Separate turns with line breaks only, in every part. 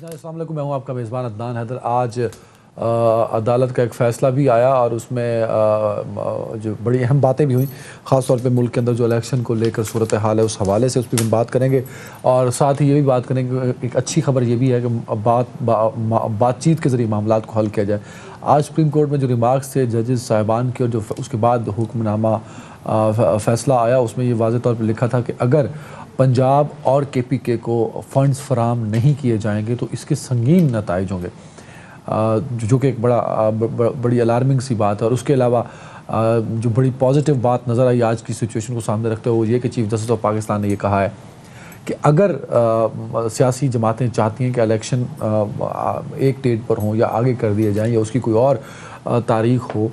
अस्सलाम वालेकुम, मैं हूं आपका मेज़बान अदनान हैदर। आज अदालत का एक फ़ैसला भी आया और उसमें जो बड़ी अहम बातें भी हुई, ख़ास तौर पे मुल्क के अंदर जो इलेक्शन को लेकर सूरत हाल है उस हवाले से उस पर हम बात करेंगे। और साथ ही ये भी बात करेंगे, एक अच्छी खबर ये भी है कि बातचीत के ज़रिए मामलात को हल किया जाए। आज सुप्रीम कोर्ट में जो रिमार्क्स थे जजेस साहिबान के और जो उसके बाद हुक्मनामा फ़ैसला आया, उसमें ये वाज़ेह तौर पर लिखा था कि अगर पंजाब और KPK को फ़ंड्स फराहम नहीं किए जाएंगे तो इसके संगीन नताइज होंगे, जो कि एक बड़ी अलार्मिंग सी बात है। और उसके अलावा जो बड़ी पॉजिटिव बात नज़र आई आज की सिचुएशन को सामने रखते हुए वो ये कि चीफ जस्टिस ऑफ पाकिस्तान ने ये कहा है कि अगर सियासी जमातें चाहती हैं कि इलेक्शन एक डेट पर हों या आगे कर दिए जाएँ या उसकी कोई और तारीख हो,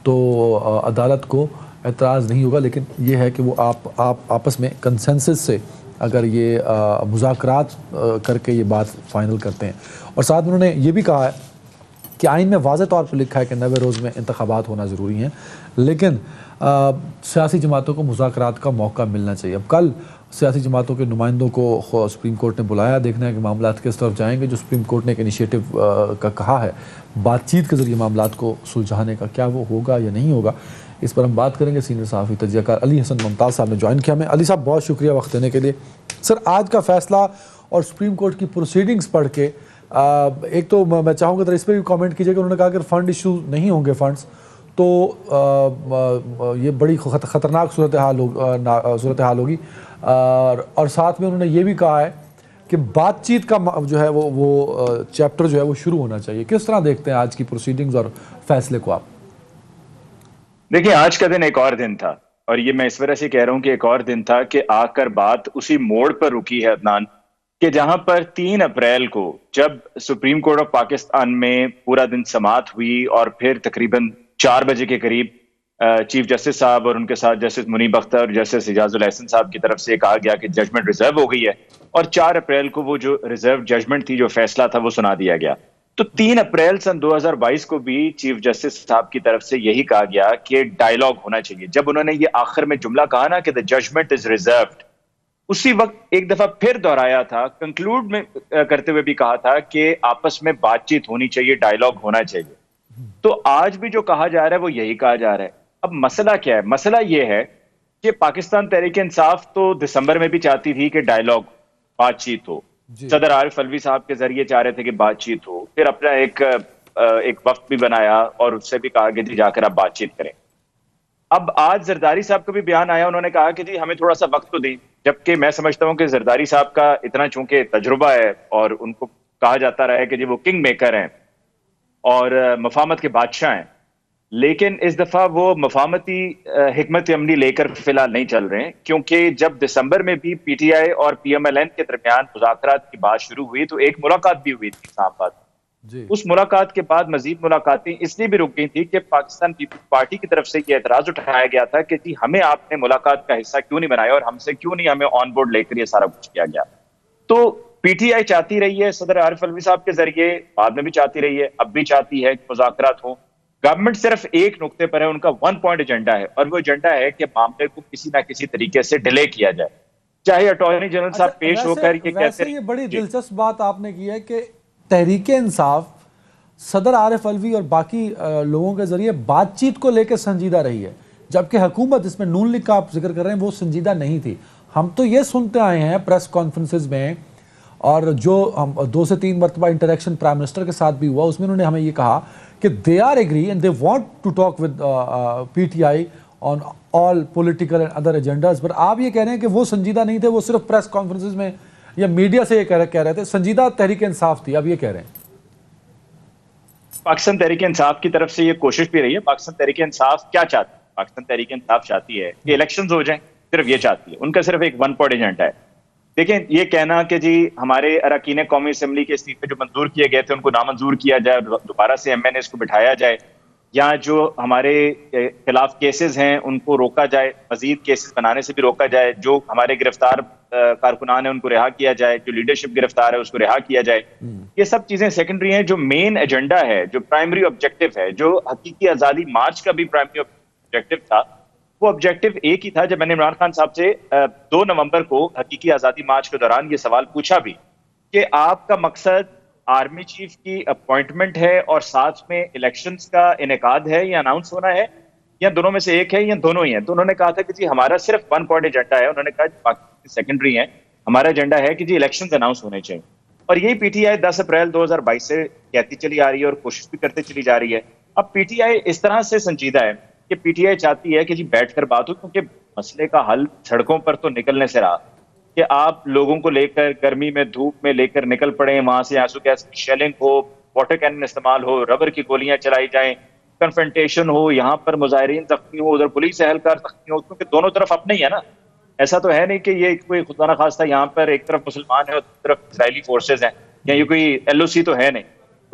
तो अदालत को एतराज़ नहीं होगा। लेकिन ये है कि वो आप आपस में कंसेंसस से अगर ये मुज़ाकरात करके ये बात फ़ाइनल करते हैं। और साथ में उन्होंने ये भी कहा है कि आइन में वाज़ेह तौर पर लिखा है कि 90 रोज़ में इंतखाबात होना ज़रूरी हैं, लेकिन सियासी जमातों को मुज़ाकरात का मौका मिलना चाहिए। अब कल सियासी जमातों के नुमाइंदों को सुप्रीम कोर्ट ने बुलाया, देखना है कि मामलात किस तरफ जाएंगे। जो सुप्रीम कोर्ट ने एक इनिशिएटिव का कहा है बातचीत के ज़रिए मामलात को सुलझाने का, क्या वो होगा या नहीं होगा, इस पर हम बात करेंगे। सीनियर सहाफ़ी तजज़ियाकार अली हसन मुमताज़ साहब ने ज्वाइन किया हमें। अली साहब, बहुत शुक्रिया वक्त देने के लिए। सर, आज का फ़ैसला और सुप्रीम कोर्ट की प्रोसीडिंग्स पढ़ के एक तो मैं चाहूँगा इस पर भी कमेंट कीजिए कि उन्होंने कहा कि फ़ंड इशू नहीं होंगे फंड्स तो ये बड़ी ख़तरनाक सूरत हाल होगी। और साथ में उन्होंने ये भी कहा है कि बातचीत का जो है वो चैप्टर जो है वो शुरू होना चाहिए। किस तरह देखते हैं आज की प्रोसीडिंग्स और फैसले को आप?
देखिए, आज का दिन एक और दिन था और ये मैं इस वजह से कह रहा हूं कि एक और दिन था कि आकर बात उसी मोड़ पर रुकी है अदनान, कि जहां पर 3 अप्रैल को जब सुप्रीम कोर्ट ऑफ पाकिस्तान में पूरा दिन समाअत हुई और फिर तकरीबन 4 बजे के करीब चीफ जस्टिस साहब और उनके साथ जस्टिस मुनीब अख्तर और जस्टिस इजाजुल एहसन साहब की तरफ से कहा गया कि जजमेंट रिजर्व हो गई है और 4 अप्रैल को वो जो रिजर्व जजमेंट थी, जो फैसला था, वो सुना दिया गया। तो 3 अप्रैल सन 2022 को भी चीफ जस्टिस साहब की तरफ से यही कहा गया कि डायलॉग होना चाहिए। जब उन्होंने ये आखिर में जुमला कहा ना कि द जजमेंट इज रिजर्व्ड, उसी वक्त एक दफा फिर दोहराया था, कंक्लूड में करते हुए भी कहा था कि आपस में बातचीत होनी चाहिए, डायलॉग होना चाहिए। तो आज भी जो कहा जा रहा है वो यही कहा जा रहा है। अब मसला क्या है? मसला ये है कि पाकिस्तान तहरीक इंसाफ तो दिसंबर में भी चाहती थी कि डायलॉग, बातचीत हो। सदर आरिफ अलवी साहब के जरिए चाह रहे थे कि बातचीत हो, फिर अपना एक वक्त भी बनाया और उससे भी कहा कि जी जाकर आप बातचीत करें। अब आज जरदारी साहब का भी बयान आया, उन्होंने कहा कि जी हमें थोड़ा सा वक्त तो दें, जबकि मैं समझता हूं कि जरदारी साहब का इतना चूंकि तजुर्बा है और उनको कहा जाता रहा है कि जी वो किंग मेकर हैं और मफामत के बादशाह हैं, लेकिन इस दफा वो मफामती हिकमत अमली लेकर फिलहाल नहीं चल रहे हैं, क्योंकि जब दिसंबर में भी PTI और PMLN के दरमियान मुज़ाकरात की बात शुरू हुई तो एक मुलाकात भी हुई थी इस्लामाबाद। उस मुलाकात के बाद मजीद मुलाकातें इसलिए भी रुक गई थी कि पाकिस्तान पीपल्स पार्टी की तरफ से यह एतराज उठाया गया था कि जी हमें आपने मुलाकात का हिस्सा क्यों नहीं बनाया और हमसे क्यों नहीं हमें ऑन बोर्ड लेकर यह सारा कुछ किया गया। तो PTI चाहती रही है, सदर आरिफ अलवी साहब के जरिए बाद में भी चाहती रही है, अब भी चाहती है कि मुज़ाकरात हो। गवर्नमेंट सिर्फ एक नुक्ते पर है, उनका 1 पॉइंट एजेंडा है और वो एजेंडा है कि मामले को किसी ना किसी तरीके से डिले किया जाए, चाहे अटॉर्नी जनरल साहब पेश होकर ये कहते हैं।
ये बड़ी दिलचस्प बात आपने की है कि तहरीक इंसाफ सदर आरिफ अलवी और बाकी लोगों के जरिए बातचीत को लेकर संजीदा रही है, जबकि हुकूमत, इसमें नून लीग का आप जिक्र कर रहे हैं, वो संजीदा नहीं थी। हम तो ये सुनते आए हैं प्रेस कॉन्फ्रेंसेज में और जो हम 2 से 3 मरतबा इंटरेक्शन प्राइम मिनिस्टर के साथ भी हुआ, उसमें उन्होंने हमें ये कहा कि they are agree and they want to talk with PTI on all political and other agendas. पर आप ये कह रहे हैं कि वो संजीदा नहीं थे, वो सिर्फ प्रेस कॉन्फ्रेंसेज में या मीडिया से ये कह रहे थे। संजीदा तहरीक इंसाफ थी, अब ये कह रहे हैं।
पाकिस्तान तहरीक इंसाफ की तरफ से ये कोशिश भी रही है। पाकिस्तान तहरीक इंसाफ क्या चाहती है? पाकिस्तान तहरीक इंसाफ चाहती है कि इलेक्शंस हो जाएं, सिर्फ ये चाहती है। उनका सिर्फ एक 1 पॉइंट एजेंडा है। देखें, ये कहना कि जी हमारे अरकान कौमी असम्बली के इस्तीफे जो मंजूर किए गए थे उनको नामंजूर किया जाए, दोबारा से MNAs को बिठाया जाए, या जो हमारे खिलाफ केसेस हैं उनको रोका जाए, मजीद केसेस बनाने से भी रोका जाए, जो हमारे गिरफ्तार कारकुनान है उनको रिहा किया जाए, जो लीडरशिप गिरफ्तार है उसको रिहा किया जाए, ये सब चीजें सेकेंडरी हैं। जो मेन एजेंडा है, जो प्राइमरी ऑब्जेक्टिव है, जो हकीकी आजादी मार्च का भी प्राइमरी ऑब्जेक्टिव था, वो ऑब्जेक्टिव एक ही था। जब मैंने इमरान खान साहब से 2 नवंबर को हकीकी आजादी मार्च के दौरान ये सवाल पूछा भी कि आपका मकसद आर्मी चीफ की अपॉइंटमेंट है और साथ में इलेक्शंस का इनेकाद है या अनाउंस होना है, या दोनों में से एक है, या दोनों ही है? तो उन्होंने कहा था कि जी हमारा सिर्फ 1 पॉइंट एजेंडा है। उन्होंने कहा बाकी सेकेंडरी है, हमारा एजेंडा है कि जी इलेक्शंस अनाउंस होने चाहिए। और यही पीटीआई 10 अप्रैल 2022 से कहती चली आ रही है और कोशिश भी करते चली जा रही है। अब पीटीआई इस तरह से संजीदा है कि पीटीआई चाहती है कि जी बैठकर बात हो, क्योंकि मसले का हल सड़कों पर तो निकलने से रहा कि आप लोगों को लेकर गर्मी में धूप में लेकर निकल पड़े, वहां से आंसू गैस की शेलिंग हो, वाटर कैनन इस्तेमाल हो, रबर की गोलियां चलाई जाएं, कन्फ्रंटेशन हो, यहाँ पर मुजाहिरीन जख्मी हो, उधर पुलिस एहलकार जख्मी हो, क्योंकि दोनों तरफ अपने ही है ना। ऐसा तो है नहीं कि ये कोई खुदा ना खास्ता यहाँ पर एक तरफ मुसलमान है और दूसरी तरफ इजरायली फोर्सेज हैं, या ये कोई एलओसी तो है नहीं।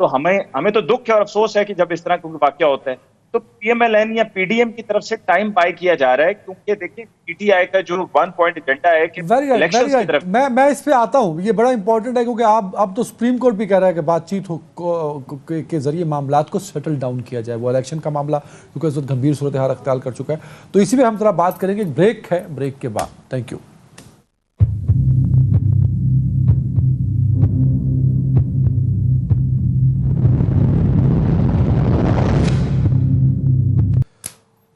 तो हमें तो दुख है और अफसोस है कि जब इस तरह का वाकया होता है तो पीएमएलएन या पीडीएम की तरफ से टाइम बाय किया जा रहा है, क्योंकि देखिए पीटीआई का जो 1 पॉइंट एजेंडा है कि इलेक्शंस की तरफ।
मैं इस पे आता हूँ, ये बड़ा इंपॉर्टेंट है क्योंकि आप अब तो सुप्रीम कोर्ट भी कह रहा है कि बातचीत के जरिए मामलात को सेटल डाउन किया जाए। वो इलेक्शन का मामला क्योंकि इस वक्त गंभीर सूरत हाल अख्तियार कर चुका है, तो इसी पे हम जरा बात करेंगे। ब्रेक है, ब्रेक के बाद। Thank you.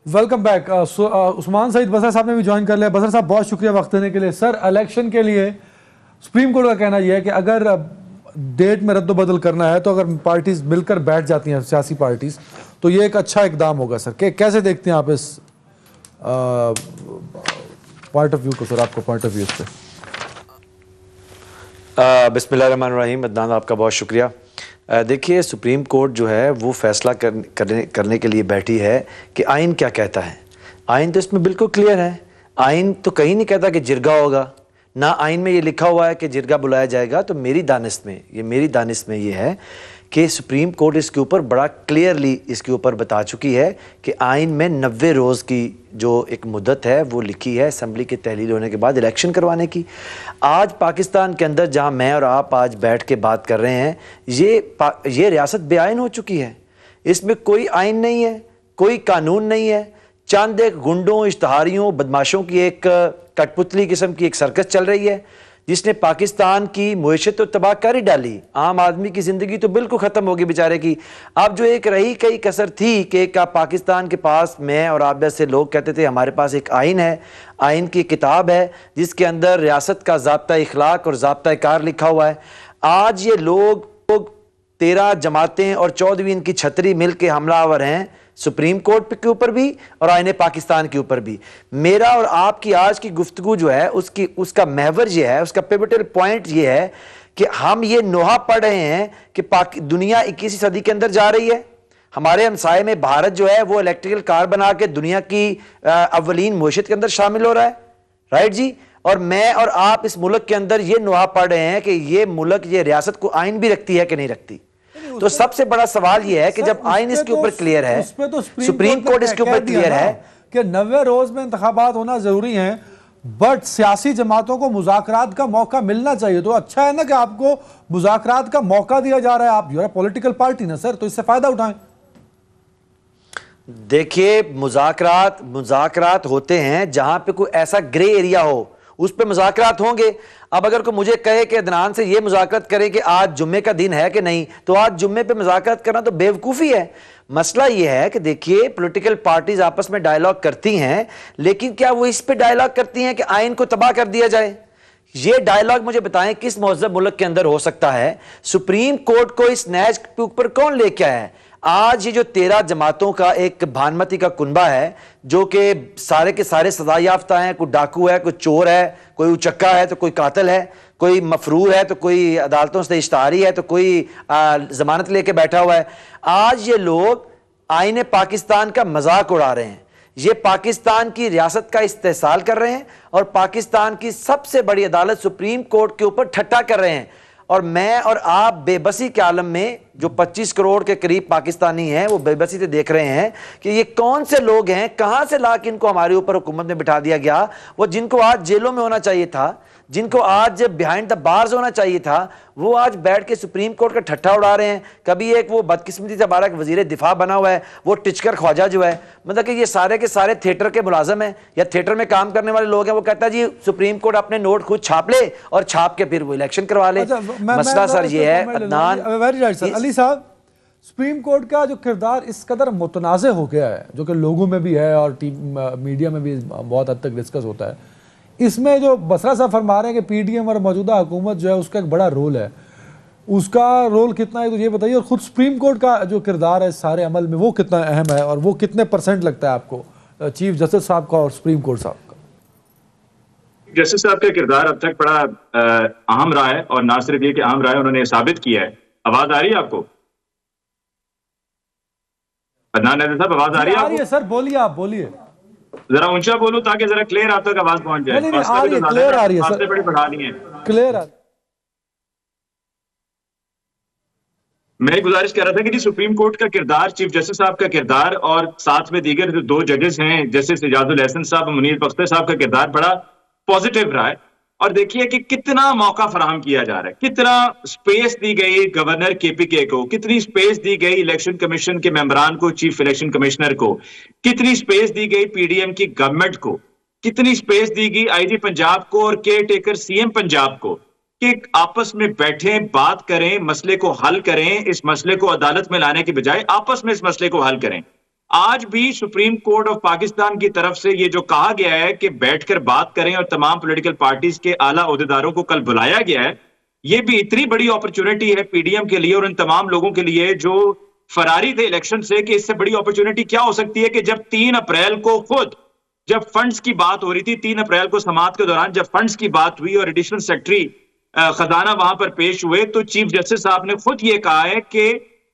Welcome back. Usman Saeed Basar साहब ने भी ज्वाइन कर लिया। बसर साहब बहुत शुक्रिया वक्त देने के लिए। सर, इलेक्शन के लिए सुप्रीम कोर्ट का कहना यह है कि अगर डेट में रद्द-बदल करना है तो अगर पार्टीज मिलकर बैठ जाती हैं, सियासी पार्टीज, तो ये एक अच्छा इकदाम होगा। सर कैसे देखते हैं आप इस पॉइंट ऑफ व्यू को? सर आपको पॉइंट ऑफ व्यू पे।
बिस्मिल्लाहिर्रहमानिर्रहीम। अदनान, आपका बहुत शुक्रिया। देखिए, सुप्रीम कोर्ट जो है वो फैसला करने के लिए बैठी है कि आइन क्या कहता है। आइन तो इसमें बिल्कुल क्लियर है। आइन तो कहीं नहीं कहता कि जिरगा होगा, ना आइन में ये लिखा हुआ है कि जिरगा बुलाया जाएगा। तो मेरी दानिश में ये है कि सुप्रीम कोर्ट इसके ऊपर बड़ा क्लियरली इसके ऊपर बता चुकी है कि आइन में 90 रोज़ की जो एक मुद्दत है वो लिखी है असेंबली के तहलील होने के बाद इलेक्शन करवाने की। आज पाकिस्तान के अंदर जहां मैं और आप आज बैठ के बात कर रहे हैं, ये रियासत बेआइन हो चुकी है। इसमें कोई आइन नहीं है, कोई कानून नहीं है। चंद एक गुंडों, इश्तहारियों, बदमाशों की एक कठपुतली किस्म की एक सर्कस चल रही है जिसने पाकिस्तान की मुईशत तो तबाह कर ही डाली। आम आदमी की ज़िंदगी तो बिल्कुल ख़त्म होगी बेचारे की। अब जो एक रही कई कसर थी कि एक पाकिस्तान के पास, मैं और आप जैसे लोग कहते थे हमारे पास एक आइन है, आइन की किताब है जिसके अंदर रियासत का ज़ाब्ता इखलाक और ज़ाब्ता कार लिखा हुआ है। आज ये लोग 13 जमातें और 14वीं इनकी छतरी मिल के हमलावर हैं सुप्रीम कोर्ट के ऊपर भी और आईने पाकिस्तान के ऊपर भी। मेरा और आपकी आज की गुफ्तगू जो है उसका महवर ये है, उसका पिवटल पॉइंट ये है कि हम ये नोहा पढ़ रहे हैं कि दुनिया 21वीं सदी के अंदर जा रही है। हमारे हमसाये में भारत जो है वो इलेक्ट्रिकल कार बना के दुनिया की अव्वलीन मुईशत के अंदर शामिल हो रहा है, राइट जी। और मैं और आप इस मुल्क के अंदर ये नोहा पढ़ रहे हैं कि ये मुल्क, ये रियासत को आइन भी रखती है कि नहीं रखती। तो सबसे बड़ा सवाल यह है कि जब आइन इसके ऊपर क्लियर है, सुप्रीम कोर्ट इसके ऊपर क्लियर है
कि 90 रोज में इंतखाबात होना जरूरी है, बट सियासी जमातों को मुज़ाकरात का मौका मिलना चाहिए। तो अच्छा है ना कि आपको मुज़ाकरात का मौका दिया जा रहा है। आप यूर पॉलिटिकल पार्टी ना सर, तो इससे फायदा उठाएं।
देखिए, मुज़ाकरात होते हैं जहां पे कोई ऐसा ग्रे एरिया हो, उस पर मुज़ाकरात होंगे। अब अगर कोई मुझे कहे कि अदनान से ये मुज़ाकरात करें कि आज जुम्मे का दिन है कि नहीं, तो आज जुम्मे पे मुज़ाकरात करना तो बेवकूफ़ी है। मसला ये है कि देखिए, पॉलिटिकल पार्टीज आपस में डायलॉग करती हैं, लेकिन क्या वो इस पे डायलॉग करती हैं कि आइन को तबाह कर दिया जाए? ये डायलॉग मुझे बताएं किस महज़ब मुल्क के अंदर हो सकता है? सुप्रीम कोर्ट को इस नैज के ऊपर कौन लेके आया है? आज ये जो 13 जमातों का एक भानमती का कुनबा है जो कि सारे के सारे सजा याफ्ता हैं, कोई डाकू है, कोई चोर है, कोई उचक्का है तो कोई कातिल है, कोई मफरूर है तो कोई अदालतों से इश्तारी है तो कोई जमानत लेके बैठा हुआ है। आज ये लोग आईने पाकिस्तान का मजाक उड़ा रहे हैं, ये पाकिस्तान की रियासत का इस्तेहसाल कर रहे हैं और पाकिस्तान की सबसे बड़ी अदालत सुप्रीम कोर्ट के ऊपर ठट्टा कर रहे हैं। और मैं और आप बेबसी के आलम में जो 25 करोड़ के करीब पाकिस्तानी हैं वो बेबसी से देख रहे हैं कि ये कौन से लोग हैं, कहां से लाके इनको हमारे ऊपर हुकूमत में बिठा दिया गया। वो जिनको आज जेलों में होना चाहिए था, जिनको आज बिहाइंड द बार्स होना चाहिए था, वो आज बैठ के सुप्रीम कोर्ट का ठट्ठा उड़ा रहे हैं। कभी एक वो बदकिस्मती से हमारा वजीर दिफा बना हुआ है, वो टिचकर ख्वाजा जो है, मतलब कि ये सारे के सारे थिएटर के मुलाजम हैं या थिएटर में काम करने वाले लोग हैं। वो कहता है जी सुप्रीम कोर्ट अपने नोट खुद छाप ले और छाप के फिर वो इलेक्शन करवा ले। मसला सर ये है Adnan,
very right sir. Ali साहब, सुप्रीम कोर्ट का जो किरदार इस कदर मुतनाज़ हो गया है, जो कि लोगों में भी है और मीडिया में भी बहुत हद तक डिस्कस होता है, इसमें जो बसरा साहब फरमा रहे हैं कि पीडीएम और मौजूदा हुकूमत जो है उसका एक बड़ा रोल है, उसका रोल कितना है तो ये बताइए। और खुद सुप्रीम कोर्ट का जो किरदार है सारे अमल में वो कितना अहम है और वो कितने % लगता है आपको, चीफ जस्टिस साहब का और सुप्रीम कोर्ट साहब का?
जस्टिस साहब का किरदार अब तक बड़ा अहम रहा है, और ना सिर्फ ये कि अहम रहा है, उन्होंने साबित किया है। आवाज आ रही है आपको? अदनान हैदर साहब, आवाज आ रही है आपको?
सर बोलिए, आप बोलिए,
जरा ऊंचा बोलो ताकि जरा क्लियर आप तक आवाज पहुंच जाए।
क्लियर आ रही है सर,
बड़ी बढ़ा दी है,
क्लियर आ रही है।
मैं गुजारिश कर रहा था कि जी सुप्रीम कोर्ट का किरदार, चीफ जस्टिस साहब का किरदार और साथ में दीगर जो 2 जजेस हैं जस्टिस इजाजुल एहसन साहब और मुनीर बख्तर साहब का किरदार बड़ा पॉजिटिव रहा है। और देखिए कि कितना मौका फराहम किया जा रहा है, कितना स्पेस दी गई गवर्नर केपीके को, कितनी स्पेस दी गई इलेक्शन कमीशन के मेंबरान को, चीफ इलेक्शन कमिश्नर को, कितनी स्पेस दी गई पीडीएम की गवर्नमेंट को, कितनी स्पेस दी गई आईजी पंजाब को और केयर टेकर सीएम पंजाब को कि आपस में बैठें, बात करें, मसले को हल करें। इस मसले को अदालत में लाने के बजाय आपस में इस मसले को हल करें। आज भी सुप्रीम कोर्ट ऑफ पाकिस्तान की तरफ से ये जो कहा गया है कि बैठकर बात करें और तमाम पॉलिटिकल पार्टीज के आला ओहदेदारों को कल बुलाया गया है, ये भी इतनी बड़ी अपॉर्चुनिटी है पीडीएम के लिए और उन तमाम लोगों के लिए जो फरारी थे इलेक्शन से, कि इससे बड़ी अपॉर्चुनिटी क्या हो सकती है कि जब 3 अप्रैल को खुद जब फंड्स की बात हो रही थी, 3 अप्रैल को समाअत के दौरान जब फंड्स की बात हुई और एडिशनल सेक्रेटरी खजाना वहां पर पेश हुए, तो चीफ जस्टिस साहब ने खुद ये कहा है कि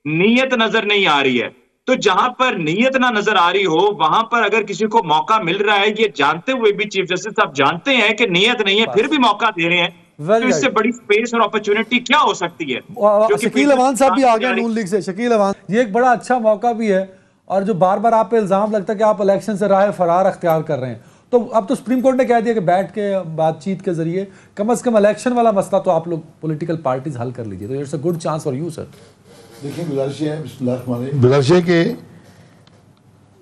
नीयत नजर नहीं आ रही है। तो जहां पर नीयत ना नजर आ रही हो वहां पर अगर किसी को मौका मिल रहा है, ये जानते हुए भी चीफ जस्टिस साहब जानते हैं कि नीयत नहीं है, फिर भी मौका दे रहे हैं, तो इससे बड़ी स्पेस और अपॉर्चुनिटी क्या हो सकती है?
शकील अवान साहब भी आ गए नून लीग से। शकील अवान, ये एक बड़ा अच्छा मौका भी है और जो बार बार आप पे इल्जाम लगता है कि आप इलेक्शन से राह फरार अख्तियार कर रहे हैं, तो अब तो सुप्रीम कोर्ट ने कह दिया कि बैठ के बातचीत के जरिए कम से कम इलेक्शन वाला मसला तो आप लोग पॉलिटिकल पार्टीज हल कर लीजिए। तो it's a good chance for you sir.
देखिए गुजारिश है कि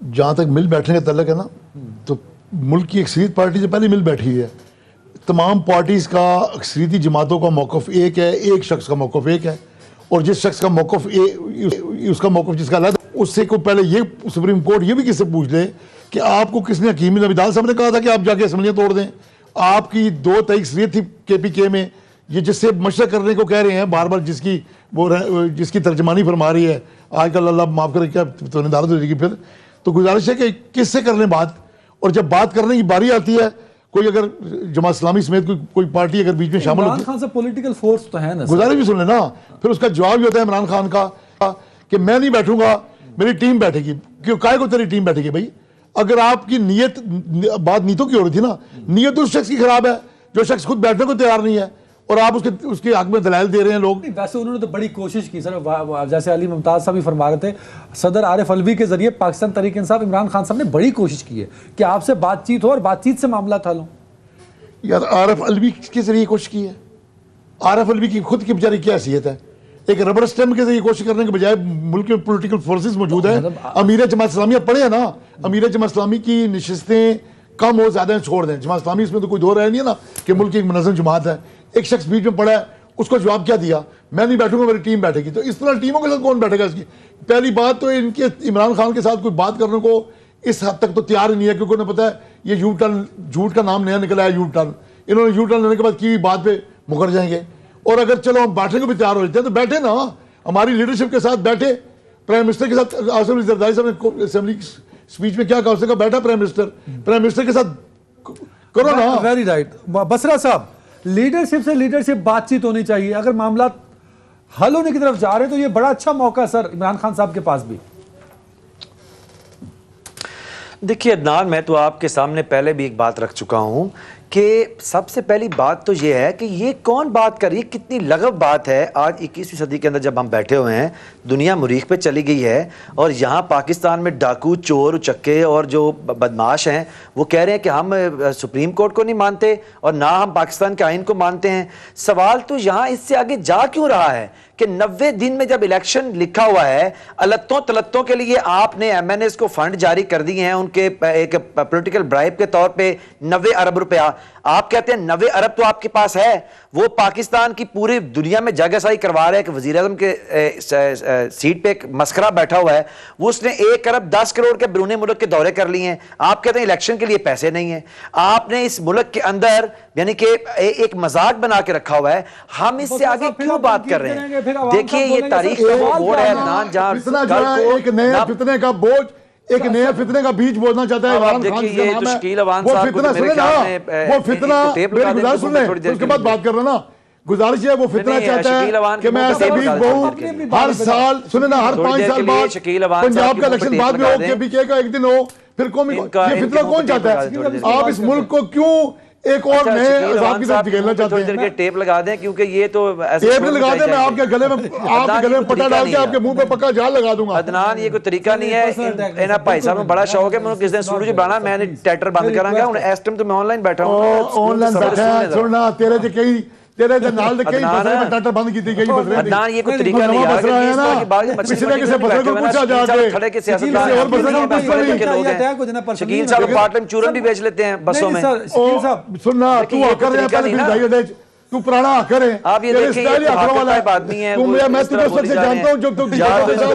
जहाँ तक मिल बैठने का तल्लक है ना, तो मुल्क की अक्सरियत पार्टी से पहले मिल बैठी है। तमाम पार्टीज़ का, अक्सरियती जमातों का मौक़िफ़ एक है, एक शख्स का मौक़िफ़ एक है, और जिस शख्स का मौक़िफ़ उसका मौक़िफ़ जिसका अलग, उससे को पहले ये सुप्रीम कोर्ट ये भी किससे पूछ ले कि आपको किसने, हकीम नबीदाल साहब ने कहा था कि आप जाके असम्बलियाँ तोड़ दें। आपकी 2 तय अक्सरियत थी केपीके में, ये जिससे मशवरा करने को कह रहे हैं बार बार, जिसकी तर्जमानी फरमा रही है आजकल, अल्लाह माफ़ करे क्या तो निदारत हो जाएगी फिर। तो गुजारिश है कि किससे कर लें बात, और जब बात करने की बारी आती है, कोई अगर जमात इस्लामी समेत कोई पार्टी अगर बीच में शामिल होती है,
इमरान खान से पॉलिटिकल फोर्स तो है ना,
गुजारिश भी सुन लेना, फिर उसका जवाब भी होता है इमरान खान का कि मैं नहीं बैठूंगा, मेरी टीम बैठेगी। क्यों, काहे को तेरी टीम बैठेगी भाई? अगर आपकी नीयत, बात नीयतों की हो रही थी ना, नीयत उस शख्स की खराब है जो शख्स खुद बैठने को तैयार नहीं है, और आप उसके हक में दलाइल दे रहे हैं लोग।
वैसे उन्होंने तो बड़ी कोशिश की सर, जैसे अली मुमताज साहब भी फरमा रहे थे, सदर आरिफ अलवी के जरिए पाकिस्तान तहरीक इंसाफ इमरान खान साहब ने बड़ी कोशिश की है कि आपसे बातचीत हो और बातचीत से मामला हल हो।
यार आरिफ अलवी के जरिए कोशिश की है? आरिफ अलवी की खुद की बेचारी क्या हैसियत है? एक रबड़ स्टैम्प के जरिए कोशिश करने के बजाय मुल्क में पॉलिटिकल फोर्सेस मौजूद है। अमीर जमात इस्लामी पढ़े हैं ना, अमीर जमात इस्लामी की नशिस्तें कम हो ज्यादा छोड़ दें। जमात इस्लामी इसमें तो कोई दो राय नहीं है ना कि मुल्क की एक मुनज़्ज़म जमात है। एक शख्स बीच में पड़ा है, उसको जवाब क्या दिया? मैं नहीं बैठूंगा, मेरी टीम बैठेगी। तो इस तरह टीमों के साथ कौन बैठेगा? इसकी पहली बात तो इनके इमरान खान के साथ कोई बात करने को इस हद तक तो तैयार ही नहीं है, क्योंकि उन्हें पता है ये यू टर्न, झूठ का नाम नया निकला है यू टर्न। इन्होंने यू टर्न लेने के बाद की बात पे मुकर जाएंगे। और अगर चलो हम बैठने को भी तैयार हो जाते हैं तो बैठे ना, हमारी लीडरशिप के साथ बैठे। प्राइम मिनिस्टर के साथ आसिफ जरदारी साहब ने असेंबली स्पीच में क्या कहा? उसने कहा बैठा प्राइम मिनिस्टर के साथ करो ना।
वेरी राइट बसरा साहब, लीडरशिप से लीडरशिप बातचीत होनी चाहिए। अगर मामला हल होने की तरफ जा रहे हैं तो ये बड़ा अच्छा मौका है सर इमरान खान साहब के पास भी।
देखिए अदनान, मैं तो आपके सामने पहले भी एक बात रख चुका हूं कि सबसे पहली बात तो ये है कि ये कौन बात कर रही है, कितनी लगव बात है। आज 21वीं सदी के अंदर जब हम बैठे हुए हैं, दुनिया मुरीख पे चली गई है और यहाँ पाकिस्तान में डाकू, चोर, उचक्के और जो बदमाश हैं वो कह रहे हैं कि हम सुप्रीम कोर्ट को नहीं मानते और ना हम पाकिस्तान के आइन को मानते हैं। सवाल तो यहाँ इससे आगे जा क्यों रहा है कि 90 दिन में जब इलेक्शन लिखा हुआ है, अलत्तों तलत्तों के लिए आपने MNAs को फंड जारी कर दिए हैं उनके एक पॉलिटिकल ब्राइब के तौर पे 90 अरब रुपया। आप कहते हैं 90 अरब तो आपके पास है, वो पाकिस्तान की पूरी दुनिया में जगहसाई करवा रहे हैं कि वजीर आज़म के सीट पे एक मस्करा बैठा हुआ है, वो उसने 1 अरब 10 करोड़ के बैरून मुल्क के दौरे कर लिए हैं। आप कहते हैं इलेक्शन के लिए पैसे नहीं है। आपने इस मुल्क के अंदर यानी कि एक मजाक बना के रखा हुआ है। हम इससे आगे क्यों बात कर रहे हैं? देखिए ये तारीख का वो मोड़ है अदनान, जहां
एक नया फितने का बोझ, एक नया फितने का बीज बोलना चाहता है इमरान खान।
देखिए ये तो शकील अवान
वो
साहब को
फितना
तो मेरे
सुने
ख्याल
ना,
में
वो फितना मेरी गुजारिश सुन ले, उसके बाद बात कर रहा ना। गुजारिश है, वो फितना चाहता है कि मैं ऐसे बीज बोऊं हर साल, सुने ना, हर 5 साल बाद पंजाब का इलेक्शन बाद में हो, KPK का एक दिन हो, फिर कौन, ये फितना कौन चाहता है? आप इस मुल्क को क्यों एक और नए अजाब की तरफ धकेलना चाहते हैं?
थोड़ी देर के टेप लगा दें, क्योंकि ये तो
टेप लगा दें, मैं आपके गले में पट्टा डाल के आपके मुंह पे पक्का जाल लगा दूंगा।
अदनान ये कोई तरीका नहीं है। इन्हें भाई साहब में बड़ा शौक है, मैं किस दिन सूरज बनाना, मैंने टैटर बंद करांगा। हुन इस टाइम तो मैं ऑनलाइन बैठा हूं,
ऑनलाइन बैठा है। सुनना, तेरे जे कई तेरे दे नाल दे कई बसरे में टैटर बंद कीती गई बसरे।
अदनान ये कोई तरीका नहीं है कि इस तरह की बात
पिछले किसी बसरे को पूछा जाके
खड़े के सियासतदान और बसरे के लोग हैं। शकील साहब पार्ट टाइम चूरन भी बेच लेते हैं बसों में।
सुनना, तू आकर रहा पहले भाई दे, तू पुराना आकर है।
आप ये देखिए ये वाला आदमी है,
मैं तुझे सबसे जानता हूं, जो तू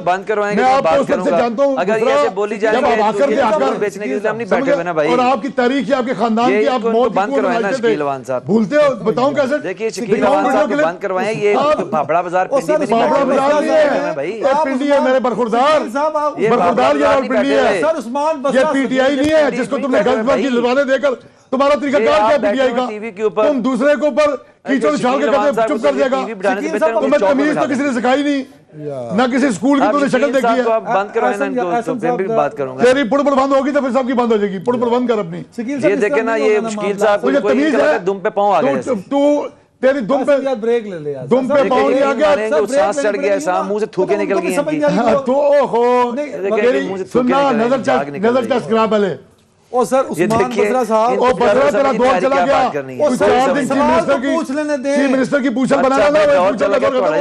बंद करवाएंगे,
मैं आपको सबसे जानता हूं।
अगर ये बोली जाए
जब आप आकर आकर
बेचने के लिए हम नहीं बैठे हुए ना भाई।
और आपकी तारीख है, आपके खानदान की, आप मौत
बंद करवाएं शकील अवान साहब,
भूलते हो? बताऊं कैसे?
देखिए शकील अवान साहब को बंद करवाएं। ये भापड़ा बाजार पिंडी में
बाबरा बाजार नहीं है भाई, ये पिंडी है मेरे बरखुरदार, बरखुरदार ये और पिंडी है। ये PTI नहीं है जिसको तुमने गलत बात की लुभाने देकर तुम्हारा तरीका कार क्या PTI का? तुम दूसरे के ऊपर कीचड़ उछाल के कहते चुप कर जाएगा। तुम्हें तमीज तो किसी ने सिखाई नहीं, ना किसी स्कूल की तुमने शक्ल देखी है।
बंद करवाएं ना इनको, तो फिर भी बात करूंगा।
तेरी पुड़पुड़ बंद होगी तो फिर सबकी बंद हो जाएगी। पुड़पुड़ बंद कर अपनी।
ये देखे ना, ये शकील साहब को
तमीज है,
दुम पे पांव आ गए।
तू तेरी दुम पे
ब्रेक ले ले यार,
दुम पे पांव नहीं आ गया,
सांस चढ़ गया, सांस मुंह से थूके निकल गई
तो ओहो सुनना, नजर टेस्ट करा पहले।
ओ सर उस्मान बसरा साहब,
ओ बसरा तेरा दौर चला गया। ओ 4 दिन
पूछ लेने दे,
चीफ मिनिस्टर की पूछल बनाना ना,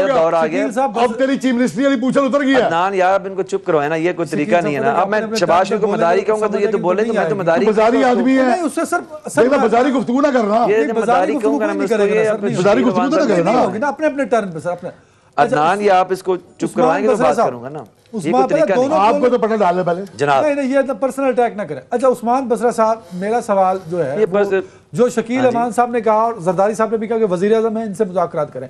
दौर आ गया।
अब तेरी चीफ मिनिस्ट्री वाली पूछल उतर गई है।
अदनान यार अब इनको चुप करवाए ना, ये कोई तरीका नहीं है ना। अब मैं शबाश को मदारी कहूंगा तो ये तो बोले तो मैं तो मदारी
बाजारी आदमी है।
नहीं उससे सर
बाजारी गुफ्तगू ना करना,
ये मदारी कहूंगा ना,
बाजारी गुफ्तगू तो ना करना
अपने अपने टर्न पे सर, अपने।
अदनान ये आप इसको चुप करवाएंगे तो बात करूंगा ना, ये कोई तरीका नहीं।
आपको तो पता डाले पहले
जनाब,
नहीं ये पर्सनल अटैक ना करें। अच्छा उस्मान बसरा साहब, मेरा सवाल जो है
ये बस
जो शकील अमान साहब ने कहा और जरदारी साहब ने भी कहा कि वजीर आज़म है, इनसे मुज़ाकरात करें।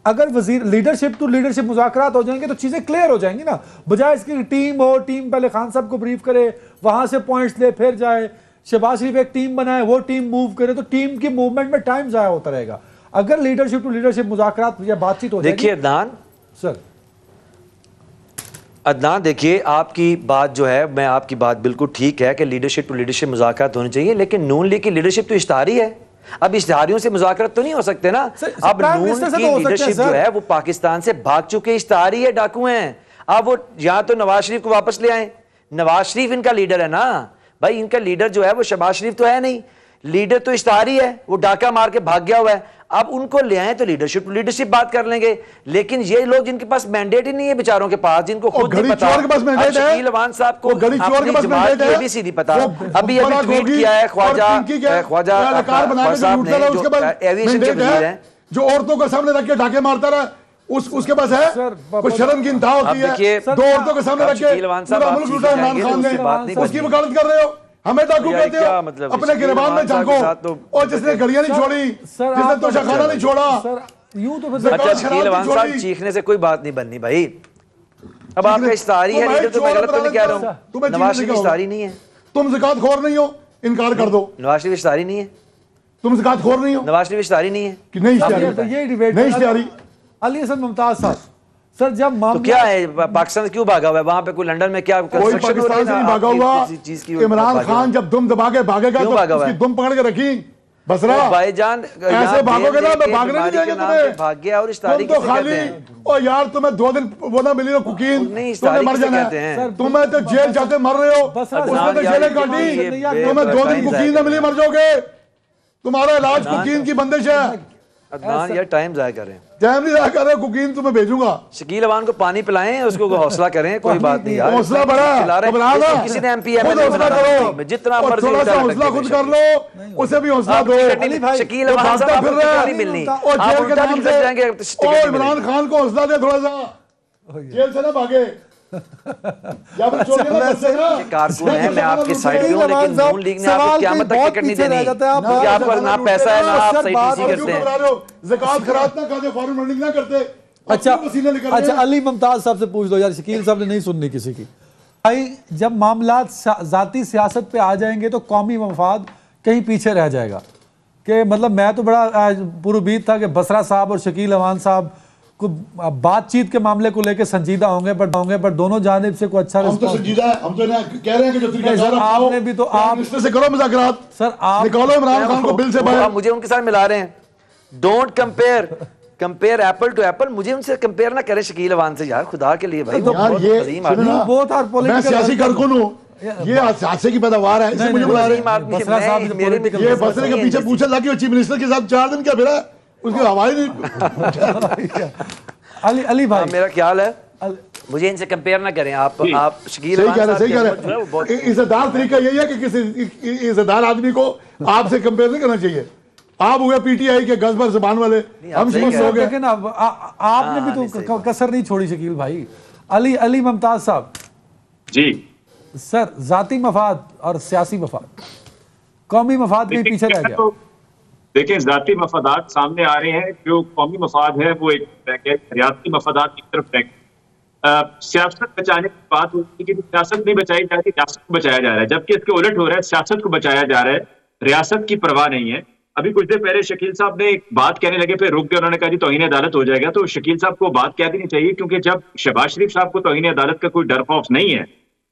अगर वजीर लीडरशिप टू लीडरशिप मुज़ाकरात हो जाएंगे तो चीजें क्लियर हो जाएंगी ना, बजाय इसकी टीम हो, टीम पहले खान साहब को ब्रीफ करे, वहां से पॉइंट्स ले, फिर जाए शहबाज शरीफ एक टीम बनाए, वो टीम मूव करे, तो टीम की मूवमेंट में टाइम जाया होता रहेगा। अगर लीडरशिप टू लीडरशिप मुज़ाकरात या बातचीत हो जाएगी।
देखिए अदनान
सर,
अदनान देखिए आपकी बात जो है, मैं आपकी बात बिल्कुल ठीक है कि लीडरशिप टू लीडरशिप मुज़ाकरात होनी चाहिए, लेकिन नून लीग की लीडरशिप तो इश्तिहारी है। अब इश्तिहारियों से मुज़ाकरात तो नहीं हो सकते ना। अब नून की लीडरशिप जो है वो पाकिस्तान से भाग चुके इश्तिहारी है, डाकू हैं। अब वो या तो नवाज शरीफ को वापस ले आए, नवाज शरीफ इनका लीडर है ना भाई, इनका लीडर जो है वो शहबाज शरीफ तो है नहीं, लीडर तो इश्तिहारी है, वो डाका मार के भाग गया हुआ है। अब उनको ले आए तो लीडरशिप लीडरशिप बात कर लेंगे, लेकिन ये लोग जिनके पास मैंडेट ही नहीं है बेचारों के पास, जिनको खुद नहीं पता। शकील अवान साहब को अपनी जमात की एबीसी नहीं पता। अभी ट्वीट किया है ख्वाजा साहब ने, जो एविएशन के वजीर हैं,
जो औरतों के सामने रख के डाके मारता रहा, उसके पास है कुछ शर्म की इंतहा होती है। 2 औरतों के सामने रख के पूरा मुल्क लूटा इमरान खान ने, उसकी वकालत कर रहे हो। हमें डाकू कहते हो,
मतलब
अपने गिरबान में झांको। और जिसने घड़ियां नहीं छोड़ी, जिसने तोशाखाना नहीं छोड़ा,
यूं तो
अच्छा शकील अवान साहब चीखने से कोई बात नहीं बननी भाई। अब आपका इश्तिहारी है लीडर, तो मैं गलत तो नहीं कह रहा हूं। नवाज शरीफ इश्तिहारी नहीं है,
तुम ज़कात खोर नहीं हो, इनकार कर दो।
नवाज शरीफ इश्तिहारी नहीं है,
तुम ज़कात खोर नहीं हो,
नवाज शरीफ इश्तिहारी नहीं है
कि नहीं इश्तिहारी,
ये डिबेट
नहीं इश्तिहारी।
अली हसन मुमताज साहब, सर जब
तो क्या है पाकिस्तान से क्यों भागा हुआ है? वहां पे कोई लंदन में क्या
कोई पाकिस्तान से नहीं भागा हुआ। इमरान खान जब दुम दबा के भागेगा तो उसकी दुम पकड़ के रखी, बसरा
भाईजान
ऐसे भागोगे ना, मैं भागने नहीं देंगे तुम्हें।
भाग गया और इस
तुम
तारीख
तो खाली ओ यार, तुम्हें 2 दिन वो ना मिली ना कुकीन,
नहीं, इस
तुम्हें
तारीख
मर
से
जाना
कहते
है।
हैं।
तुम्हें तो जेल जाते मर रहे हो,
बसरा
उसमें
साहब,
तो
यार,
जेलें
ये
काटी, तुम्हें 2 दिन
टाइम
कुकीन
जाया
ना मिली मर जाओगे। तुम्हारा इलाज कुकीन की बंदिश है।
अदनान यार टाइम जाया करें।
टाइम नहीं कर रहे, कुकीन तुम्हें भेजूंगा।
शकील अवान को पानी पिलाएं, उसको हौसला करें, कोई बात नहीं यार।
हौसला बड़ा
पिला रहे हैं।
घबरा ना,
किसी ने एमपी
खुद
एमएलए
हौसला
बना
करो,
दिया, जितना
और
मर्जी
थोड़ा सा
उतना
हौसला
रख
खुद
दीजिए।
कर लो, उसे भी हौसला
आप
दो।
अली भाई, शकील
वो
अवान
भागता
साहब
फिर
आपको
रहा
टिकट
है,
नहीं मिलनी,
और
आप
जेल के
उल्टा
नाम
भी
से
फंस जाएंगे, टिकट
ओ
नहीं
इमरान
मिलेगी।
खान को हौसला दे थोड़ा सा, जेल से ना भागे। या फिर छोड़ देना, बस देना।
कारकुन है, मैं आपकी साइड पे हूँ,
शकील
लेकिन
अवान
नून लीग ने
साहब,
आपको
सवाल
क़यामत
पे
तक
बहुत
टिकट नहीं
पीछे रह
देनी,
जाते हैं आप।
क्योंकि आपको ना पैसा है ना आप सही
बात
टीसी करते हैं।
ज़कात खराज ना खाते, फॉरेन फंडिंग ना करते,
अच्छा
अपने पसीने निकल रहे
अच्छा,
हैं।
अली मुमताज साहब से पूछ लो यार, शकील साहब ने नहीं सुननी किसी की। भाई जब मामला जाती सियासत पे आ जाएंगे तो कौमी मफाद कहीं पीछे रह जाएगा। कि मतलब मैं तो बड़ा पुरउम्मीद था कि बसरा साहब और शकील अवान साहब को बातचीत के मामले को लेकर संजीदा होंगे, पर दोनों जानिब से कोई अच्छा
हम तो
रिस्पॉन्स।
संजीदा है, हम तो ना कह रहे हैं कि जो तरीका
नहीं, सर,
अपनाओ,
आपने भी तो आप-
मिनिस्टर से करो मुज़ाकरात,
सर आप
निकालो इमरान खान को बिल से
आप
बाहर।
मुझे उनके साथ मिला रहे हैं। Don't compare apple to apple, मुझे उनसे कंपेयर ना करें शकील अवान से यार, खुदा के लिए भाई।
यार
बहुत
ये
अजीम
सुनो
आदमी
ना,
है।
both are
मैं
political
सियासी
argument।
कारकुन हूँ, ये हादसे की पैदावार है, इसलिए मुझे बुला रहे
अजीम
हैं।
आदमी है,
बसरा साहब
मैं-
भी
मेरे
political-
ये
बसरा
बसरे के
नहीं
पीछे
है
पूछा लगा कि चीफ मिनिस्टर के साथ 4 दिन क्या फिरा, उसकी हवाई नहीं।
अली भाई
मेरा ख्याल है, मुझे इनसे कंपेयर ना करें आप शकील
सही
अवान
कह रहे,
साहब
सही
के
कह
जो है वो बहुत-
रहे। इज्जतदार तरीका यही है कि किसी इज्जतदार आदमी को आपसे कंपेयर नहीं करना चाहिए। आप हुए पीटीआई के गजबर जुबान वाले, हम
सही
समझ
कह
हो गए।
देखें ना, आपने भी
नहीं,
तो कसर नहीं छोड़ी शकील भाई। अली मुमताज साहब,
जी
सर जाती मफाद और सियासी मफाद, कौमी मफाद के पीछे रह गया।
तो देखिए, जाती मफादात सामने आ रहे हैं, जो कौमी मफाद है वो एक रियासती मफादात की तरफ है। सियासत बचाने की बात होती है कि सियासत नहीं बचाई जा रही, रियासत को बचाया जा रहा है, जबकि इसके उलट हो रहा है, सियासत को बचाया जा रहा है, रियासत की परवाह नहीं है। अभी कुछ देर पहले शकील साहब ने एक बात कहने लगे, फिर रुक गए, उन्होंने कहा जी तौहीन अदालत हो जाएगा। तो शकील साहब को बात कह देनी चाहिए, क्योंकि जब शहबाज शरीफ साहब को तौहीन अदालत का कोई डर खौफ नहीं है,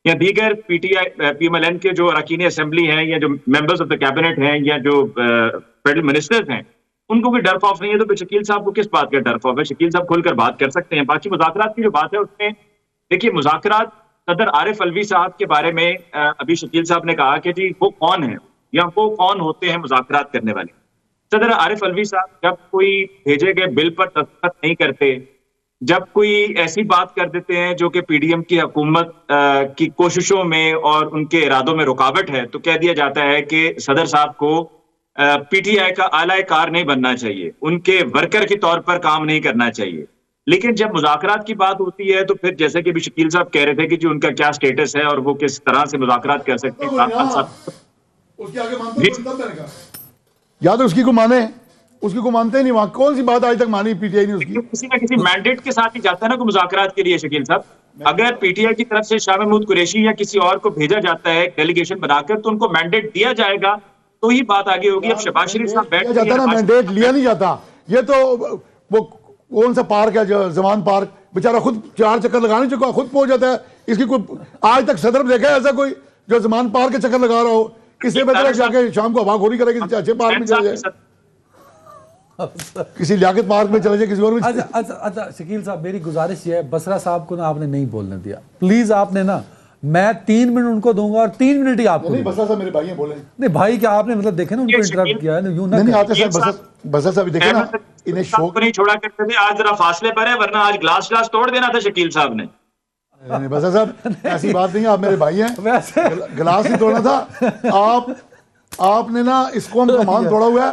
या दीगर पीटीआई पीएमएलएन के जो अरकान असेंबली हैं, या जो मेंबर्स ऑफ द कैबिनेट हैं, या जो फेडरल मिनिस्टर्स हैं, उनको कोई डर खौफ नहीं है, तो फिर शकील साहब को किस बात का डर खौफ है? शकील साहब खुलकर बात कर सकते हैं। बाकी मुज़ाकरात की जो बात है उसमें देखिए, मुज़ाकरात सदर आरिफ अलवी साहब के बारे में अभी शकील साहब ने कहा कि जी वो कौन है या वो कौन होते हैं मुज़ाकरात करने वाले। सदर आरिफ अलवी साहब जब कोई भेजे गए बिल पर दस्तखत नहीं करते, जब कोई ऐसी बात कर देते हैं जो कि पीडीएम की हुकूमत की कोशिशों में और उनके इरादों में रुकावट है, तो कह दिया जाता है कि सदर साहब को पीटीआई का आला कार नहीं बनना चाहिए, उनके वर्कर के तौर पर काम नहीं करना चाहिए। लेकिन जब मुज़ाकरात की बात होती है तो फिर जैसे कि भी शकील साहब कह रहे थे कि जो उनका क्या स्टेटस है और वो किस तरह से मुज़ाकरात कर सकते हैं,
उसके आगे मानते हैं, तब मैंने कहा। या तो उसकी को माने, उसकी को मानते ही नहीं। वहां कौन सी बात आज तक मानी पीटीआई ने उसकी?
किसी ना किसी मैंडेट के साथ ही जाता है ना कोई मुज़ाकरात के लिए। शकील साहब, अगर पीटीआई की तरफ से शाह महमूद कुरैशी या किसी और को भेजा जाता है डेलीगेशन बनाकर, तो उनको मैंडेट दिया जाएगा, तो ही बात आगे होगी। अब शहबाज शरीफ साहब बैठ
जाता ना, मैंडेट लिया नहीं जाता। ये तो वो कौन सा पार्क है, जो जमान पार्क, बेचारा खुद 4 चक्कर लगा नहीं चुका, खुद पहुंच जाता है। इसकी कोई आज तक सदर में देखा है ऐसा कोई जो जमान पार्क के चक्कर लगा रहा हो? इससे बेहतर जाके शाम को हवाखोरी करे, किसी अच्छे पार्क में चले जाए, किसी लियाकत पार्क में चले जाए, किसी और में।
अच्छा शकील साहब, मेरी गुजारिश ये है, बसरा साहब को ना आपने नहीं बोलने दिया, प्लीज आपने ना, मैं 3 मिनट उनको दूंगा और 3 मिनट ही आपको
नहीं,
दूंगा।
बसरा साहब मेरे भाई हैं, बोले
नहीं भाई, क्या आपने मतलब देखे ना, उनको इंटरप्ट किया है ना, यूं ना
नहीं
करें।
आते साहब, बसरा साहब देखे ना, इन्हें शौक
नहीं छोड़ा करते थे, आज जरा फासले पर है, वरना आज ग्लास तोड़ देना था शकील साहब ने।
नहीं, बसरा साहब ऐसी बात नहीं है, आप मेरे भाई हैं,
वैसे
गिलास ही तोड़ना था। आपने ना इस कौम का मान तोड़ा हुआ है,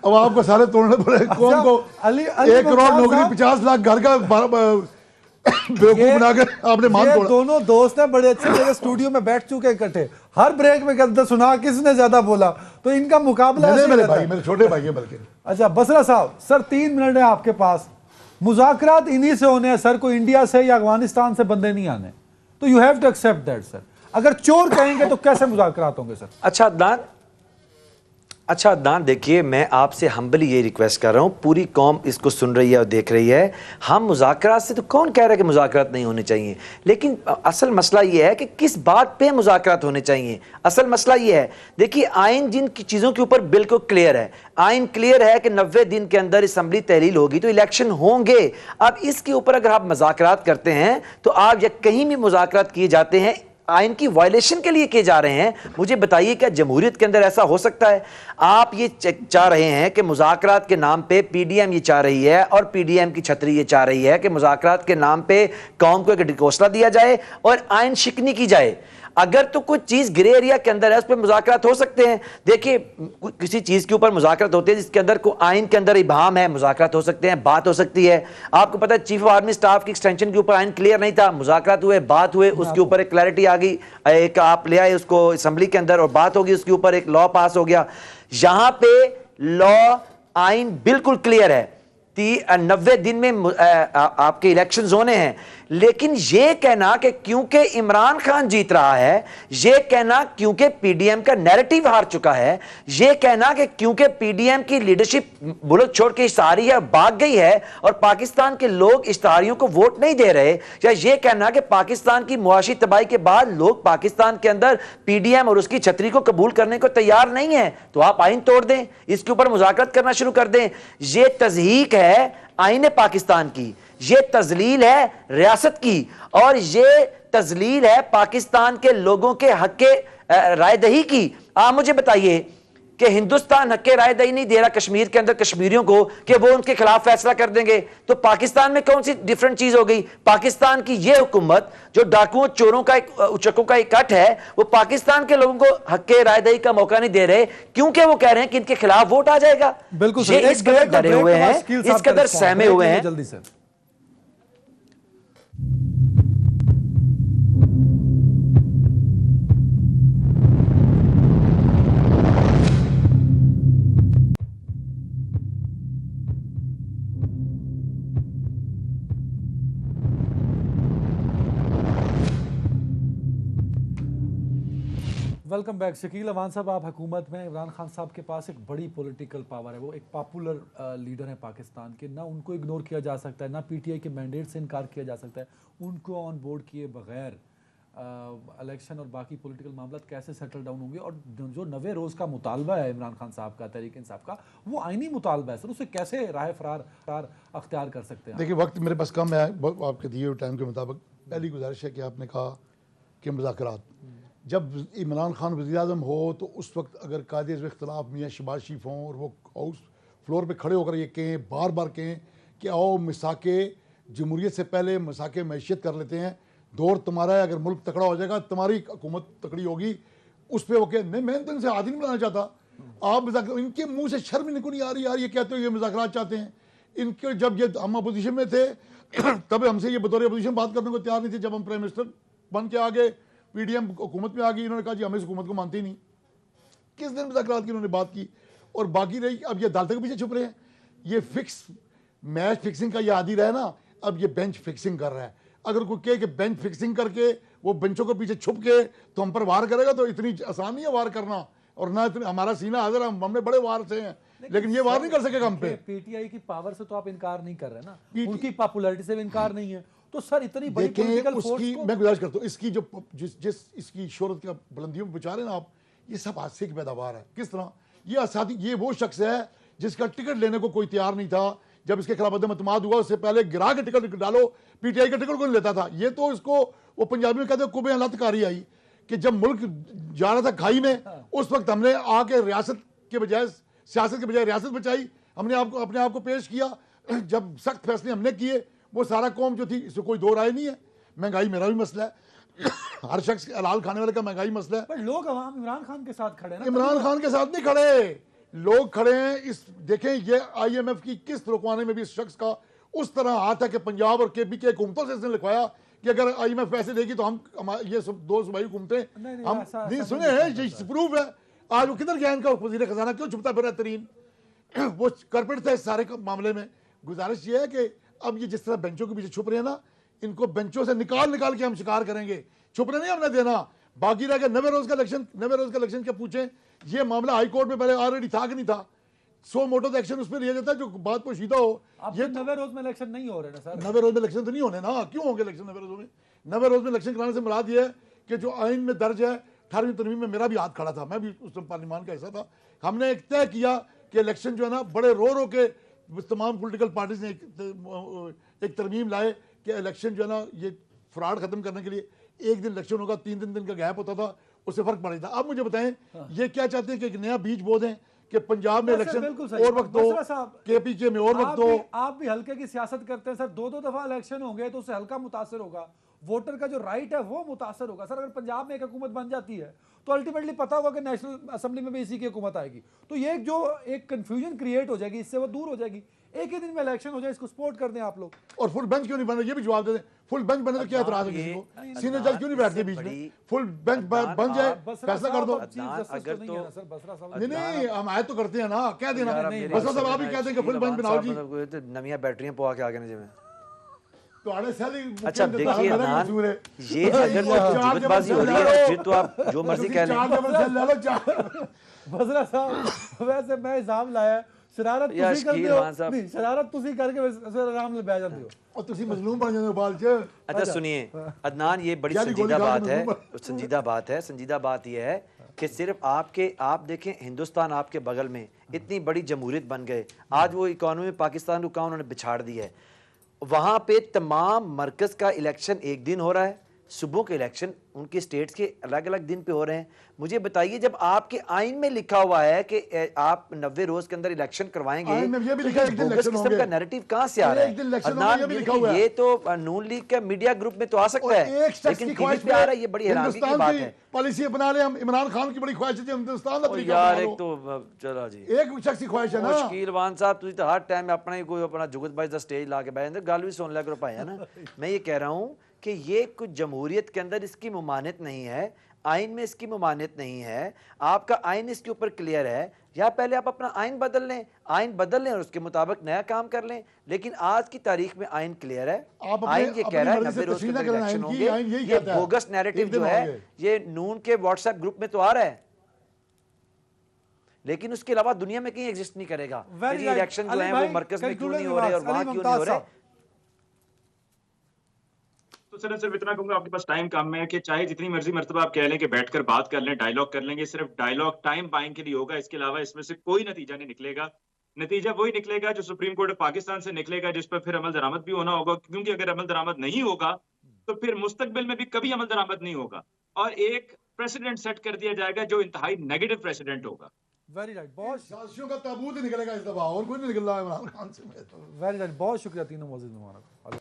अब आपको सारे तोड़ने पड़े। कौम को
अली
1 करोड़ नौकरी, 50 लाख घर का बेवकूफ बनाकर आपने मान
ये
तोड़ा।
दोनों दोस्त हैं, बड़े अच्छे मेरे स्टूडियो में बैठ चुके हैं इकट्ठे, हर ब्रेक में कहते सुना किसने ज्यादा बोला, तो इनका मुकाबला
नहीं,
ऐसे
मेरे
रहता
भाई,
है।
मेरे छोटे भाई है बल्कि।
अच्छा बसरा साहब, सर 3 मिनट है आपके पास, मुज़ाकरात इन्हीं से होने हैं सर, कोई इंडिया से या अफगानिस्तान से बंदे नहीं आने, तो you have to accept that sir. अगर चोर कहेंगे तो कैसे मुज़ाकरात होंगे सर?
अच्छा अदनान, अच्छा अदनान, देखिए मैं आपसे हम्बली ये रिक्वेस्ट कर रहा हूँ, पूरी कौम इसको सुन रही है और देख रही है। हम मुज़ाकरात से, तो कौन कह रहा है कि मुज़ाकरात नहीं होने चाहिए, लेकिन असल मसला ये है कि किस बात पे मुज़ाकरात होने चाहिए। असल मसला ये है, देखिए आइन जिन चीज़ों के ऊपर बिल्कुल क्लियर है, आइन क्लियर है कि 90 दिन के अंदर असम्बली तहलील होगी तो इलेक्शन होंगे। अब इसके ऊपर अगर आप मुज़ाकरात करते हैं तो आप या कहीं भी मुज़ाकरात किए जाते हैं आइन की वायलेशन के लिए किए जा रहे हैं। मुझे बताइए क्या जमहूरियत के अंदर ऐसा हो सकता है? आप ये चाह रहे हैं कि मुज़ाकरात के नाम पे पीडीएम ये चाह रही है और पीडीएम की छतरी ये चाह रही है कि मुज़ाकरात के नाम पे कौम को एक डिकोसला दिया जाए और आइन शिकनी की जाए। अगर तो कुछ चीज ग्रे एरिया के अंदर है उस पर मुज़ाकरात हो सकते हैं। देखिए किसी चीज के ऊपर मुज़ाकरात होते हैं जिसके अंदर को आइन के अंदर इबाम है, मुज़ाकरात हो सकते हैं, बात हो सकती है। आपको पता है चीफ ऑफ आर्मी स्टाफ की एक्सटेंशन के ऊपर आइन क्लियर नहीं था, मुज़ाकरात हुए, बात हुए, उसके ऊपर एक क्लैरिटी आ गई, एक आप ले आए उसको असेंबली के अंदर और बात होगी, उसके ऊपर एक लॉ पास हो गया। यहां पे लॉ आइन बिल्कुल क्लियर है, 90 दिन में आपके इलेक्शंस होने हैं। लेकिन यह कहना कि क्योंकि इमरान खान जीत रहा है, यह कहना क्योंकि पीडीएम का नैरेटिव हार चुका है, यह कहना कि क्योंकि पीडीएम की लीडरशिप मुल्क छोड़ के इश्तारी है, भाग गई है और पाकिस्तान के लोग इश्तारियों को वोट नहीं दे रहे, या यह कहना कि पाकिस्तान की मुआशी तबाही के बाद लोग पाकिस्तान के अंदर पीडीएम और उसकी छतरी को कबूल करने को तैयार नहीं है, तो आप आइन तोड़ दें, इसके ऊपर मुज़ाकरात करना शुरू कर दें। यह तज़हीक है आईने पाकिस्तान की, ये तजलील है रियासत की, और ये तजलील है पाकिस्तान के लोगों के हक के रायदही की। आप मुझे बताइए कि हिंदुस्तान हक के रायदही नहीं दे रहा कश्मीर के अंदर कश्मीरियों को कि वो उनके खिलाफ फैसला कर देंगे, तो पाकिस्तान में कौन सी डिफरेंट चीज हो गई? पाकिस्तान की ये हुकूमत जो डाकुओं चोरों का उचकों का इकट्ठ है, वो पाकिस्तान के लोगों को हक के रायदही का मौका नहीं दे रहे, क्योंकि वो कह रहे हैं कि इनके खिलाफ वोट आ जाएगा।
बिल्कुल
ये इस कदर डरे हुए हैं, इस कदर सहमे हुए हैं।
जल्दी से वेलकम बैक। शकील अवान साहब, आप हुकूमत में, इमरान खान साहब के पास एक बड़ी पॉलिटिकल पावर है, वो एक पॉपुलर लीडर है पाकिस्तान के, ना उनको इग्नोर किया जा सकता है, ना पीटीआई के मैंडेट से इनकार किया जा सकता है। उनको ऑन बोर्ड किए बगैर इलेक्शन और बाकी पॉलिटिकल मामला कैसे सेटल डाउन होंगे? और जो 90 रोज़ का मुतालबा है इमरान खान साहब का, तहरीक इंसाफ का, वो आइनी मुतालबा है सर, उसे कैसे राह फरार अख्तियार कर सकते हैं?
देखिए वक्त मेरे पास कम है, आपके दिए हुए टाइम के मुताबिक पहली गुजारिश है कि आपने कहा कि मुज़ाकरात, जब इमरान खान वज़ीर आज़म हो तो उस वक्त अगर कायदे इख्तलाफ मियाँ शहबाज शरीफ हों और वो हाउस फ्लोर पे खड़े होकर ये कहें, बार बार कहें कि आओ मिसाके जमहूरियत से पहले मिसाके मैशियत कर लेते हैं, दौर तुम्हारा है, अगर मुल्क तकड़ा हो जाएगा तुम्हारी हुकूमत तकड़ी होगी, उस पर वो कहे नहीं मैं तो इनसे आदि नहीं बनाना चाहता। आप इनके मुँह से शर्म इनको नहीं आ रही यार, ये कहते हो ये मुज़ाकरात चाहते हैं। इनके जब ये हम अपोजिशन में थे तब हमसे ये बतौर अपोजिशन बात करने को तैयार नहीं थे। जब हम प्राइम मिनिस्टर बन के आ गए, पीडीएम हुकूमत में आ गई, इन्होंने कहा जी हम इस हुकूमत को मानते ही नहीं। किस दिन मुज़ाकरात की उन्होंने बात की? और बाकी रही अब ये अदालत के पीछे छुप रहे हैं, ये फिक्स मैच फिक्सिंग का ये आदी रहा है ना, अब ये बेंच फिक्सिंग कर रहा है। अगर कोई कहे कि बेंच फिक्सिंग करके वो बेंचों के पीछे छुप के तो हम पर वार करेगा, तो इतनी आसान नहीं है वार करना, और ना इतनी हमारा सीना हाजिर, हमने बड़े वार से हैं, लेकिन ये वार नहीं कर सकेगा हम पे।
पीटीआई की पावर से तो आप इनकार नहीं कर रहे ना, उनकी पॉपुलैरिटी से भी इनकार नहीं है, तो सर इतनी बड़ी पॉलिटिकल
उसकी मैं गुजारिश करता हूँ, इसकी जो जिस इसकी शोहरत का बुलंदियों में बेचारे ना आप, ये सब हादसे की पैदावार है। किस तरह ये आसादी, ये वो शख्स है जिसका टिकट लेने को कोई तैयार नहीं था, जब इसके खिलाफ अदम-ए-एतमाद हुआ उससे पहले गिरा के टिकट डालो, पीटीआई का टिकट कौन लेता था? ये तो इसको वो पंजाबी में कहते हैं कुबे हलातकारी आई, कि जब मुल्क जा रहा था खाई में, उस वक्त हमने आके रियासत के बजाय, सियासत के बजाय रियासत बचाई, हमने आपको अपने आप को पेश किया। जब सख्त फैसले हमने किए, वो सारा कौम जो थी, इसमें कोई दो राय नहीं है। महंगाई मेरा भी मसला है, हर शख्स हलाल खाने वाले का महंगाई मसला है,
पर लोग अवाम इमरान खान के साथ खड़े हैं ना।
इमरान खान के साथ नहीं खड़े, लोग खड़े हैं। इस देखें ये IMF की किस्त रुकवाने में भी इस शख्स का उस तरह हाथ है कि पंजाब और केपी के हुकूमतों से इसने लिखवाया कि अगर IMF पैसे देगी तो हम ये दो सूबाई हुकूमतें हम नहीं सुने हैं, ये प्रूफ है। आज वो किधर गया इनका वजीर खजाना, क्यों छुपता फिर तरीन? वो करपट था इस सारे मामले में। गुजारिश ये है कि अब ये जिस तरह बेंचों के पीछे छुप रहे हैं ना, इनको बेंचों से निकाल के हम शिकार करेंगे, छुपने नहीं हमने देना। बाकी रह गया 90 रोज का इलेक्शन, 90 रोज का इलेक्शन क्या पूछें ये मामला हाई कोर्ट में पहले ऑलरेडी था कि नहीं था, सो मोटो एक्शन उसमें लिया जाता है जो बात पोशीदा हो।
अब
ये
नवे रोज में इलेक्शन नहीं हो रहे ना सर।
नवे रोज में इलेक्शन तो नहीं होने ना, क्यों होंगे इलेक्शन नवे रोजों में? नवे रोज में इलेक्शन कराने से मुराद ये है कि जो आइन में दर्ज है 18वीं तरमीम में, मेरा भी हाथ खड़ा था, मैं भी उस समय पार्लियामान का हिस्सा था, हमने एक तय किया कि इलेक्शन जो है ना बड़े रो के तमाम पॉलिटिकल पार्टीज ने एक तरमीम लाए कि इलेक्शन जो है ना ये फ्रॉड खत्म करने के लिए एक दिन इलेक्शन होगा, 3 दिन का गैप होता था, उससे फर्क पड़ेगा। अब मुझे बताएं ये क्या चाहते हैं कि एक नया बीज बो दें कि पंजाब में इलेक्शन और वक्त दो, केपीके में और वक्त दो।
आप भी हल्के की सियासत करते हैं सर, 2-2 दफा इलेक्शन होंगे तो उससे हल्का मुतासर होगा, वोटर का जो राइट है वो मुतासर होगा। सर अगर पंजाब में एक हुकूमत बन जाती है तो अल्टीमेटली पता होगा कि नेशनल असेंबली में भी इसी की हुकूमत आएगी, तो ये जो एक कंफ्यूजन क्रिएट हो जाएगी, इससे वो दूर हो जाएगी। एक ही दिन में इलेक्शन हो जाए, इसको सपोर्ट कर दें आप लोग।
और फुल बेंच क्यों नहीं बन रहा, ये भी जवाब दे दें। फुल बेंच बने तो क्या एतराज है किसी को? सीनियर जज क्यों नहीं बैठते बीच में? फुल बेंच बन जाए, फैसला कर दो। नहीं हम आयत तो करते हैं ना, क्या देना? बसरा साहब आप ही कहते हैं कि फुल बेंच बनाओ जी।
नवियां बैटरियां पवा के आगे ने जिमें।
तो
अच्छा देखिए अदनान, ये अगर जुगतबाजी हो रही है फिर तो आप जो मर्जी कह लें।
बसरा साहब वैसे मैं इल्जाम लाया शरारत तुसी करते हो, नहीं शरारत तुसी करके आराम से बैठ जाते हो
और तुसी मजलूम बन जाते हो बाल च।
अच्छा सुनिए अदनान, ये बड़ी संजीदा बात है, संजीदा बात है। संजीदा बात ये है कि सिर्फ आप देखें हिंदुस्तान आपके बगल में इतनी बड़ी जमहूरियत बन गए, आज वो इकोनॉमी पाकिस्तान को कहाँ उन्होंने बिछाड़ दी है। वहाँ पे तमाम मरकज़ का इलेक्शन एक दिन हो रहा है, सुबह के इलेक्शन उनके स्टेट्स के अलग अलग दिन पे हो रहे हैं। मुझे बताइए जब आपके आइन में लिखा हुआ है कि आप 90 रोज के अंदर इलेक्शन करवाएंगे,
ये भी लिखा है एक दिन इलेक्शन होंगे।
का नैरेटिव कहां से आ रहा है? अदनान ये तो नून लीग का मीडिया ग्रुप में तो आ सकता है, लेकिन टीवी पे आ रहा है, ये बड़ी हैरानी की बात है।
पॉलिसी अपना ले, हम इमरान खान की बड़ी ख्वाहिश है हिंदुस्तान का तरीका
यार एक तो चलो जी
एक शख्स की ख्वाहिश है ना।
शकील वान साहब तुझे तो हर टाइम अपना ही कोई अपना जुगतबाजी का स्टेज ला के बैठे, गल भी सुन लिया करो भाई, है ना। मैं ये कह रहा हूँ कि ये कुछ जमहूरियत के अंदर इसकी ममानियत नहीं है, आइन में इसकी ममानियत नहीं है। आपका आइन इसके ऊपर क्लियर है, या पहले आप अपना आइन बदल लें और उसके मुताबिक नया काम कर लें। लेकिन आज की तारीख में आइन क्लियर है, आइन ये कह रहा है 90 रोज के अंदर इलेक्शन होंगे। ये बोगस नैरेटिव जो है ये नून के व्हाट्सएप ग्रुप में तो आ रहा है, लेकिन उसके अलावा दुनिया में कहीं एग्जिस्ट नहीं करेगा। इलेक्शन जो है वो मरकज में क्यों नहीं हो रहे और वहां क्यों नहीं हो रहे।
तो सिर्फ इतना कहूंगा, आपके पास टाइम कम है कि चाहे जितनी मर्जी मर्तबा आप कह लें कि बैठकर बात कर लें, डायलॉग कर लेंगे, सिर्फ डायलॉग टाइम बाइंग के लिए होगा, इसके अलावा इसमें से कोई नतीजा नहीं निकलेगा। नतीजा वही निकलेगा जो सुप्रीम कोर्ट ऑफ पाकिस्तान से निकलेगा, जिस पर फिर अमल दरामद भी होना होगा, क्योंकि अगर अमल दरामद नहीं होगा तो फिर मुस्तकबिल में भी कभी अमल दरामद नहीं होगा और एक प्रेसिडेंट सेट कर दिया जाएगा जो इंतहाई नेगेटिव प्रेसिडेंट होगा।
वेरी राइट, बहुत
साजिशों का ताबूत निकलेगा इस दफा, और कोई नहीं निकल रहा है इमरान खान से।
वेरी राइट, बहुत शुक्रिया तीनों मौजूद मेहमानों का।